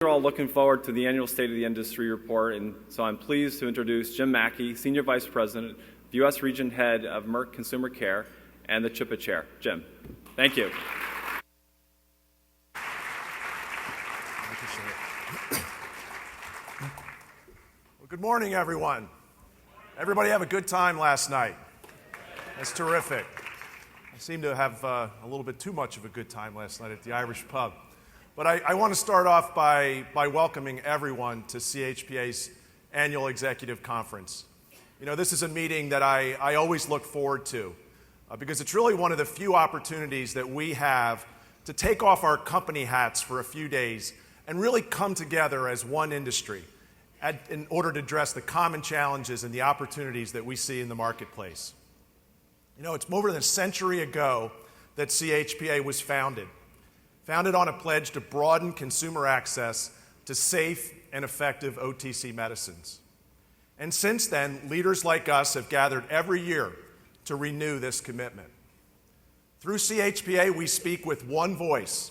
We're all looking forward to the annual State of the Industry report, and so I'm pleased to introduce Jim Mackey, Senior Vice President, U.S. Region Head of Merck Consumer Care, and the CHPA Chair. Jim, thank you. Well, good morning, everyone. Everybody have a good time last night. That's terrific. I seem to have a little bit too much of a good time last night at the Irish pub. But I want to start off by welcoming everyone to CHPA's annual executive conference. You know, this is a meeting that I always look forward to because it's really one of the few opportunities that we have to take off our company hats for a few days and really come together as one industry in order to address the common challenges and the opportunities that we see in the marketplace. You know, it's more than a century ago that CHPA was founded on a pledge to broaden consumer access to safe and effective OTC medicines. And since then, leaders like us have gathered every year to renew this commitment. Through CHPA, we speak with one voice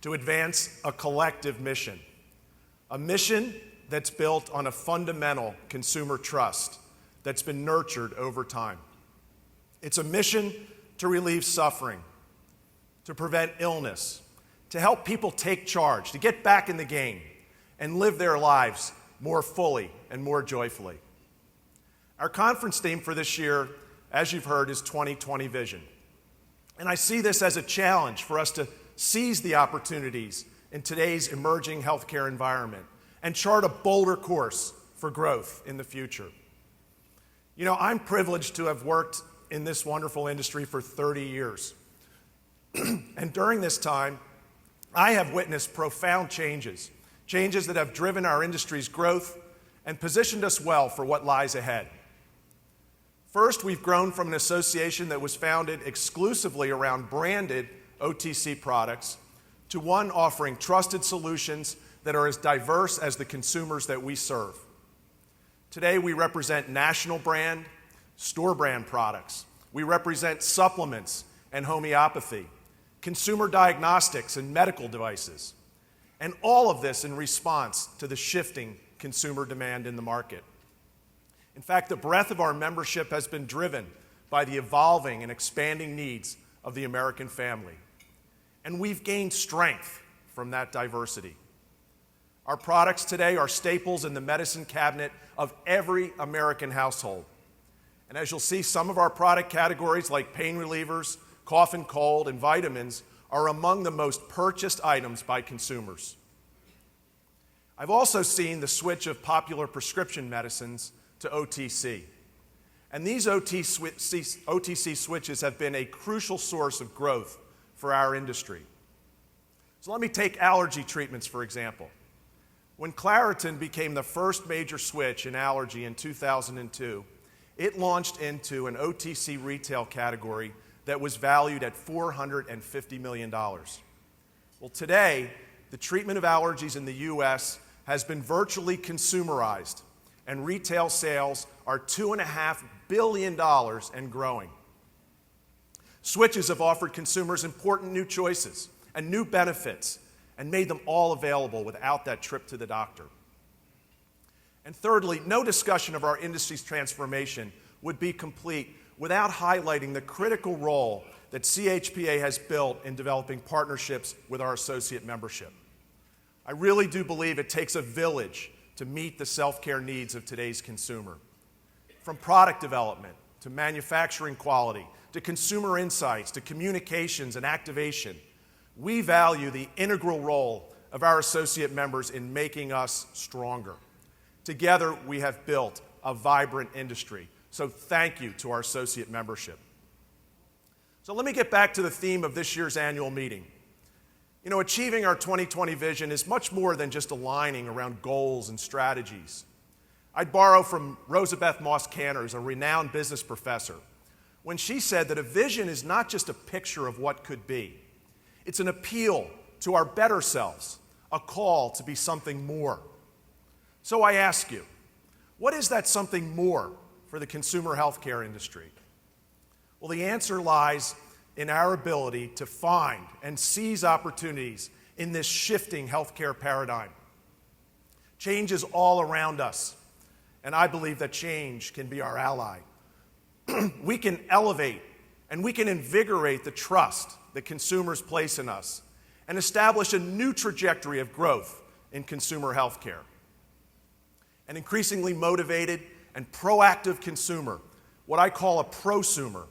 to advance a collective mission, a mission that's built on a fundamental consumer trust that's been nurtured over time. It's a mission to relieve suffering, to prevent illness, to help people take charge, to get back in the game and live their lives more fully and more joyfully. Our conference theme for this year, as you've heard, is 2020 Vision. And I see this as a challenge for us to seize the opportunities in today's emerging healthcare environment and chart a bolder course for growth in the future. You know, I'm privileged to have worked in this wonderful industry for 30 years. And during this time, I have witnessed profound changes that have driven our industry's growth and positioned us well for what lies ahead. First, we've grown from an association that was founded exclusively around branded OTC products to one offering trusted solutions that are as diverse as the consumers that we serve. Today, we represent national brand, store brand products. We represent supplements and homeopathy, consumer diagnostics and medical devices, and all of this in response to the shifting consumer demand in the market. In fact, the breadth of our membership has been driven by the evolving and expanding needs of the American family, and we've gained strength from that diversity. Our products today are staples in the medicine cabinet of every American household. And as you'll see, some of our product categories like pain relievers, cough and cold, and vitamins are among the most purchased items by consumers. I've also seen the switch of popular prescription medicines to OTC. And these OTC switches have been a crucial source of growth for our industry. So let me take allergy treatments, for example. When Claritin became the first major switch in allergy in 2002, it launched into an OTC retail category that was valued at $450 million. Well, today, the treatment of allergies in the U.S. has been virtually consumerized, and retail sales are $2.5 billion and growing. Switches have offered consumers important new choices and new benefits and made them all available without that trip to the doctor. And thirdly, no discussion of our industry's transformation would be complete without highlighting the critical role that CHPA has built in developing partnerships with our associate membership. I really do believe it takes a village to meet the self-care needs of today's consumer. From product development to manufacturing quality to consumer insights to communications and activation, we value the integral role of our associate members in making us stronger. Together, we have built a vibrant industry. So thank you to our associate membership. So let me get back to the theme of this year's annual meeting. You know, achieving our 2020 vision is much more than just aligning around goals and strategies. I'd borrow from Rosabeth Moss Canners, a renowned business professor, when she said that a vision is not just a picture of what could be. It's an appeal to our better selves, a call to be something more. So I ask you, what is that something more for the consumer healthcare industry? Well, the answer lies in our ability to find and seize opportunities in this shifting healthcare paradigm. Change is all around us, and I believe that change can be our ally. We can elevate and we can invigorate the trust that consumers place in us and establish a new trajectory of growth in consumer health care. An increasingly motivated and proactive consumer, what I call a prosumer,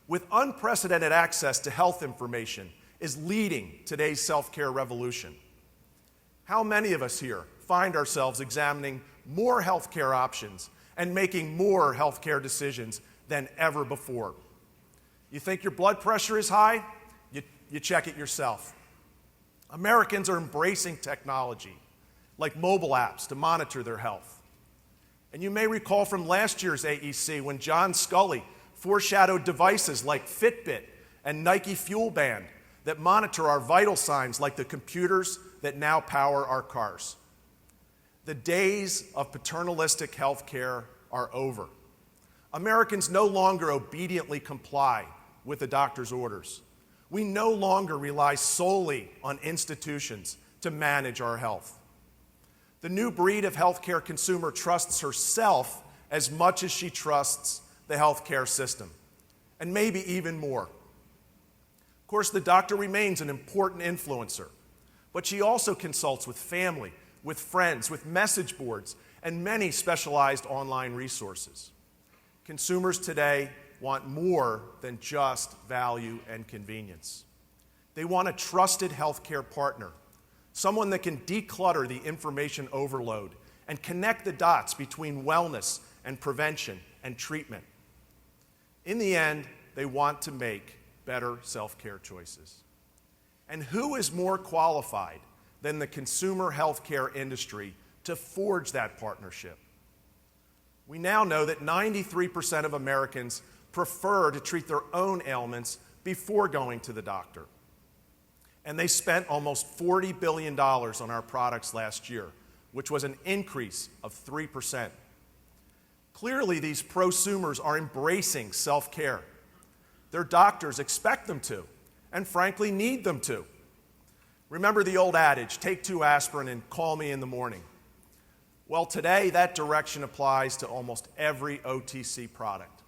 with unprecedented access to health information, is leading today's self-care revolution. How many of us here find ourselves examining more healthcare options and making more healthcare decisions than ever before? You think your blood pressure is high? You check it yourself. Americans are embracing technology, like mobile apps, to monitor their health. And you may recall from last year's AEC when John Scully foreshadowed devices like Fitbit and Nike Fuel Band that monitor our vital signs, like the computers that now power our cars. The days of paternalistic health care are over. Americans no longer obediently comply with the doctor's orders. We no longer rely solely on institutions to manage our health. The new breed of healthcare consumer trusts herself as much as she trusts the healthcare system, and maybe even more. Of course, the doctor remains an important influencer, but she also consults with family, with friends, with message boards, and many specialized online resources. Consumers today want more than just value and convenience. They want a trusted healthcare partner, someone that can declutter the information overload and connect the dots between wellness and prevention and treatment. In the end, they want to make better self-care choices. And who is more qualified than the consumer healthcare industry to forge that partnership? We now know that 93% of Americans prefer to treat their own ailments before going to the doctor. And they spent almost $40 billion on our products last year, which was an increase of 3%. Clearly, these prosumers are embracing self-care. Their doctors expect them to, and frankly, need them to. Remember the old adage, take 2 aspirin and call me in the morning. Well, today, that direction applies to almost every OTC product.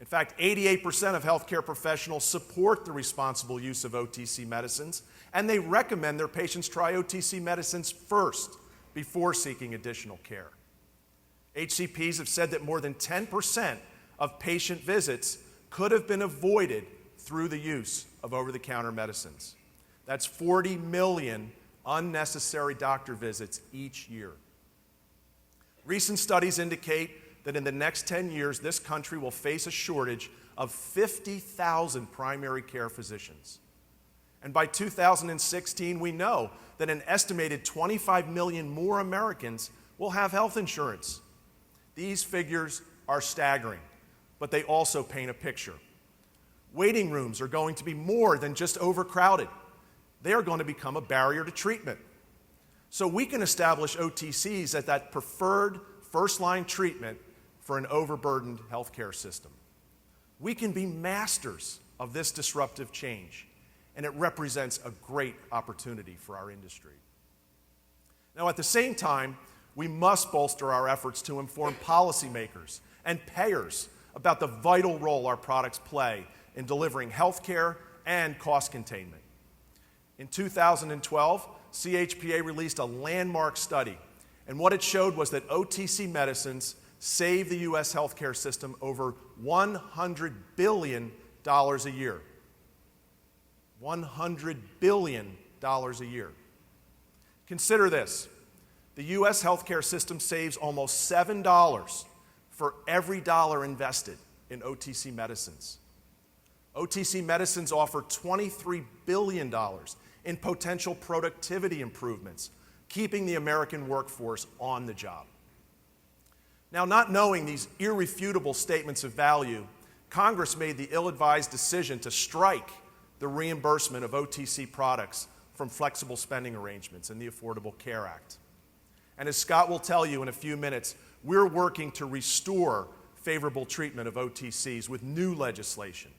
In fact, 88% of healthcare professionals support the responsible use of OTC medicines, and they recommend their patients try OTC medicines first before seeking additional care. HCPs have said that more than 10% of patient visits could have been avoided through the use of over-the-counter medicines. That's 40 million unnecessary doctor visits each year. Recent studies indicate that in the next 10 years, this country will face a shortage of 50,000 primary care physicians. And by 2016, we know that an estimated 25 million more Americans will have health insurance. These figures are staggering, but they also paint a picture. Waiting rooms are going to be more than just overcrowded. They are going to become a barrier to treatment. So we can establish OTCs as that preferred first-line treatment for an overburdened healthcare system. We can be masters of this disruptive change, and it represents a great opportunity for our industry. Now, at the same time, we must bolster our efforts to inform policymakers and payers about the vital role our products play in delivering healthcare and cost containment. In 2012, CHPA released a landmark study, and what it showed was that OTC medicines save the U.S. healthcare system over $100 billion a year. $100 billion a year. Consider this. The U.S. healthcare system saves almost $7 for every dollar invested in OTC medicines. OTC medicines offer $23 billion in potential productivity improvements, keeping the American workforce on the job. Now, not knowing these irrefutable statements of value, Congress made the ill-advised decision to strike the reimbursement of OTC products from flexible spending arrangements in the Affordable Care Act. And as Scott will tell you in a few minutes, we're working to restore favorable treatment of OTCs with new legislation.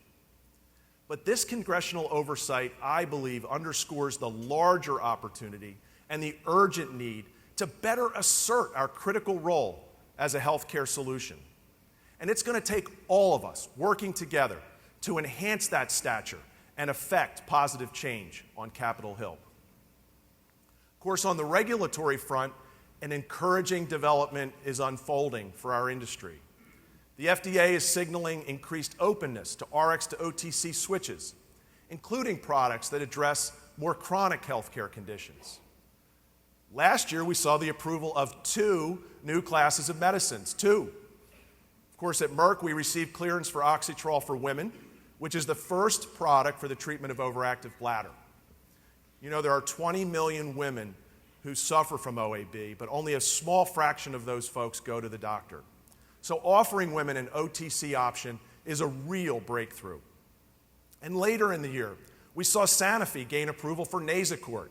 But this congressional oversight, I believe, underscores the larger opportunity and the urgent need to better assert our critical role as a healthcare solution. And it's going to take all of us working together to enhance that stature and affect positive change on Capitol Hill. Of course, on the regulatory front, an encouraging development is unfolding for our industry. The FDA is signaling increased openness to RX to OTC switches, including products that address more chronic healthcare conditions. Last year, we saw the approval of 2 new classes of medicines, 2. Of course, at Merck, we received clearance for oxytrol for women, which is the first product for the treatment of overactive bladder. You know, there are 20 million women who suffer from OAB, but only a small fraction of those folks go to the doctor. So offering women an OTC option is a real breakthrough. And later in the year, we saw Sanofi gain approval for Nasacort,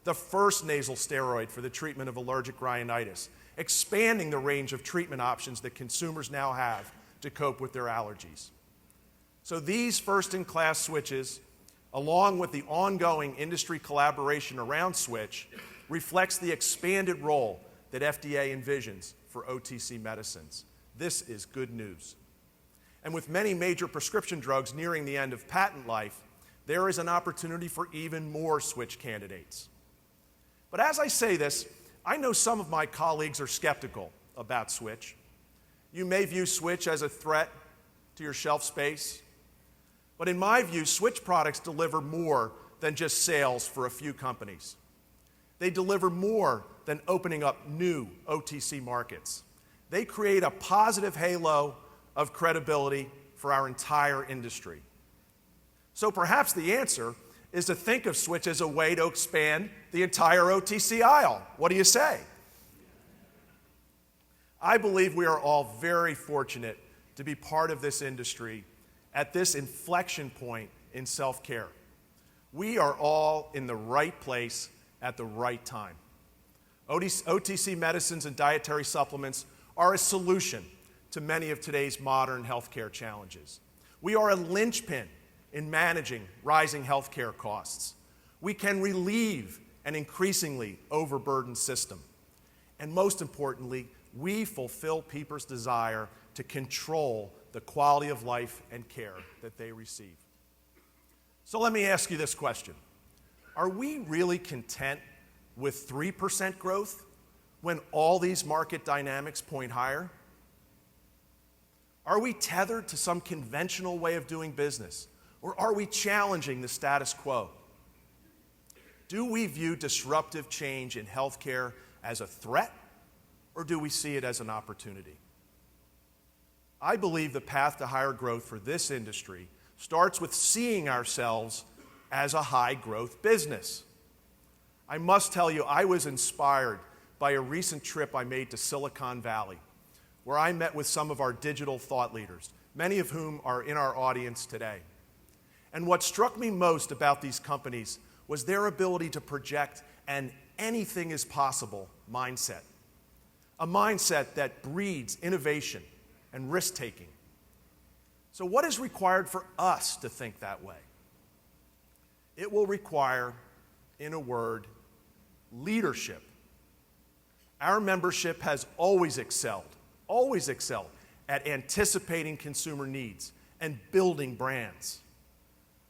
the first nasal steroid for the treatment of allergic rhinitis, expanding the range of treatment options that consumers now have to cope with their allergies. So these first-in-class switches, along with the ongoing industry collaboration around switch, reflects the expanded role that FDA envisions for OTC medicines. This is good news. And with many major prescription drugs nearing the end of patent life, there is an opportunity for even more switch candidates. But as I say this, I know some of my colleagues are skeptical about switch. You may view switch as a threat to your shelf space, but in my view, switch products deliver more than just sales for a few companies. They deliver more than opening up new OTC markets. They create a positive halo of credibility for our entire industry. So perhaps the answer is to think of switch as a way to expand the entire OTC aisle. What do you say? I believe we are all very fortunate to be part of this industry at this inflection point in self-care. We are all in the right place at the right time. OTC medicines and dietary supplements are a solution to many of today's modern healthcare challenges. We are a linchpin in managing rising healthcare costs. We can relieve an increasingly overburdened system. And most importantly, we fulfill people's desire to control the quality of life and care that they receive. So let me ask you this question. Are we really content with 3% growth when all these market dynamics point higher? Are we tethered to some conventional way of doing business, or are we challenging the status quo? Do we view disruptive change in healthcare as a threat, or do we see it as an opportunity? I believe the path to higher growth for this industry starts with seeing ourselves as a high-growth business. I must tell you, I was inspired by a recent trip I made to Silicon Valley, where I met with some of our digital thought leaders, many of whom are in our audience today. And what struck me most about these companies was their ability to project an anything is possible mindset, a mindset that breeds innovation and risk-taking. So what is required for us to think that way? It will require, in a word, leadership. Our membership has always excelled at anticipating consumer needs and building brands.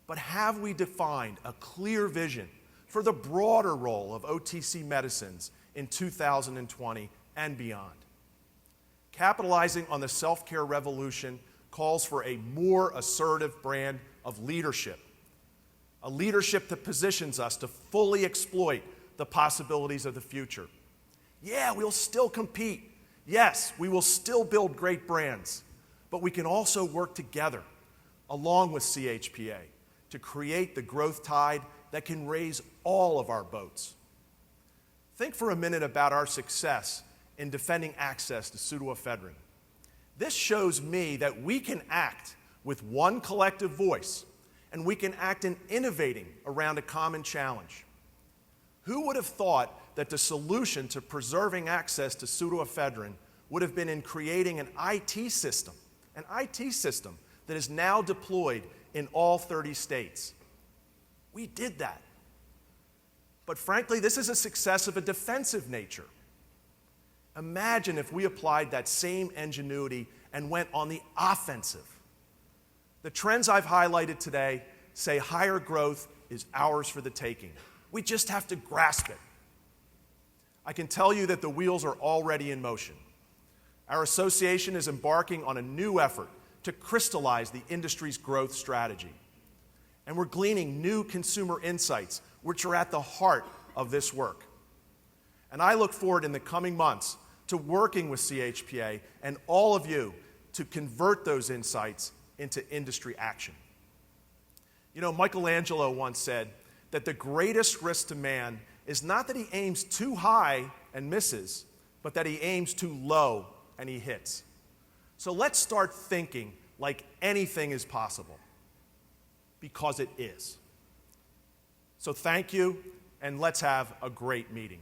But have we defined a clear vision for the broader role of OTC medicines in 2020 and beyond? Capitalizing on the self-care revolution calls for a more assertive brand of leadership, a leadership that positions us to fully exploit the possibilities of the future. Yeah, we'll still compete. Yes, we will still build great brands, but we can also work together, along with CHPA, to create the growth tide that can raise all of our boats. Think for a minute about our success in defending access to pseudoephedrine. This shows me that we can act with one collective voice, and we can act in innovating around a common challenge. Who would have thought that the solution to preserving access to pseudoephedrine would have been in creating an IT system that is now deployed in all 30 states? We did that. But frankly, this is a success of a defensive nature. Imagine if we applied that same ingenuity and went on the offensive. The trends I've highlighted today say higher growth is ours for the taking. We just have to grasp it. I can tell you that the wheels are already in motion. Our association is embarking on a new effort to crystallize the industry's growth strategy. And we're gleaning new consumer insights, which are at the heart of this work. And I look forward in the coming months to working with CHPA and all of you to convert those insights into industry action. You know, Michelangelo once said that the greatest risk to man is not that he aims too high and misses, but that he aims too low and he hits. So let's start thinking like anything is possible, because it is. So thank you, and let's have a great meeting.